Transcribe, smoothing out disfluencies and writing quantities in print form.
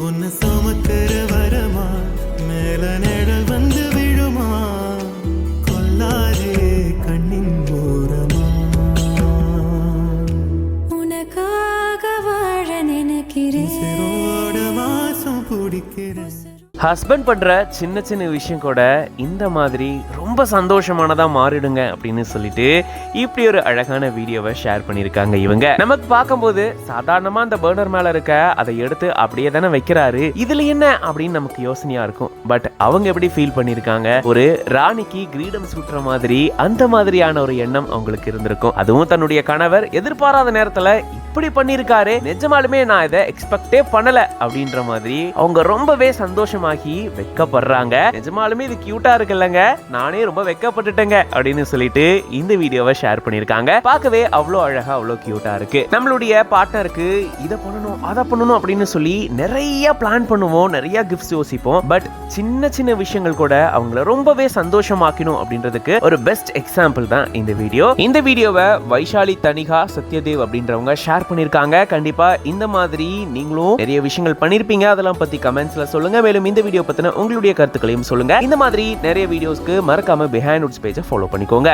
உன்னை சுமக்கிற வரமா மேல நிழல் வந்து விழுமா கொல்லாரே கண்ணின் ஓரமா உனக்காக வாழ நினைக்கிறேன் வாசம் பிடிக்கிறேன். ஹஸ்பண்ட் பண்ற சின்ன சின்ன விஷயம் கூட இந்த மாதிரி ரொம்ப சந்தோஷமானதா மாறிடுங்க அப்படின்னு சொல்லிட்டு இப்படி ஒரு அழகான வீடியோவை ஷேர் பண்ணிருக்காங்க இவங்க. நமக்கு பார்க்கும்போது சாதாரணமா அந்த பர்னர் மேல இருக்க அதை எடுத்து அப்படியே தானே வைக்கிறாரு, இதுல என்ன அப்படின்னு நமக்கு யோசனையா இருக்கும். பட் அவங்க எப்படி ஃபீல் பண்ணிருக்காங்க, ஒரு ராணிக்கு கிரீடம் சூட்டுற மாதிரி அந்த மாதிரியான ஒரு எண்ணம் அவங்களுக்கு இருந்திருக்கும். அதுவும் தன்னுடைய கணவர் எதிர்பாராத நேரத்துல இப்படி பண்ணிருக்காரு, நிஜமாலுமே நான் இதை எக்ஸ்பெக்டே பண்ணல அப்படின்ற மாதிரி அவங்க ரொம்பவே சந்தோஷமாகி வெக்கப்படுறாங்க. நிஜமாலுமே இது கியூட்டா இருக்குல்லங்க, நானே ரொம்ப வெக்கப்பட்டுட்டேங்க அப்படின்னு சொல்லிட்டு இந்த வீடியோவை ஷேர் பண்ணிருக்காங்க. பார்க்கவே அவ்வளோ அழகா அவ்வளோ கியூட்டா இருக்கு. நம்மளுடைய பார்ட்னருக்கு இதை பண்ணணும் அதை பண்ணணும் அப்படின்னு சொல்லி நிறைய பிளான் பண்ணுவோம், நிறைய கிஃப்ட்ஸ் யோசிப்போம். பட் சின்ன சின்ன விஷயங்கள் கூட அவங்கள ரொம்பவே சந்தோஷமாக்கணும் அப்படின்றதுக்கு ஒரு பெஸ்ட் எக்ஸாம்பிள் தான் இந்த வீடியோ. இந்த வீடியோவை வைஷாலி தனிகா சத்யதேவ் அப்படின்றவங்க ஷேர் பண்ணிருக்காங்க. கண்டிப்பா இந்த மாதிரி நீங்களும் நிறைய விஷயங்கள் பண்ணிருப்பீங்க, அதெல்லாம் பத்தி கமெண்ட்ஸ்ல சொல்லுங்க. மேலும் இந்த வீடியோ பத்தின உங்களுடைய கருத்துக்களையும் சொல்லுங்க. இந்த மாதிரி நிறைய வீடியோஸ்க்கு மறக்காம பிஹைண்ட் வுட்ஸ் பேஜை ஃபாலோ பண்ணிக்கோங்க.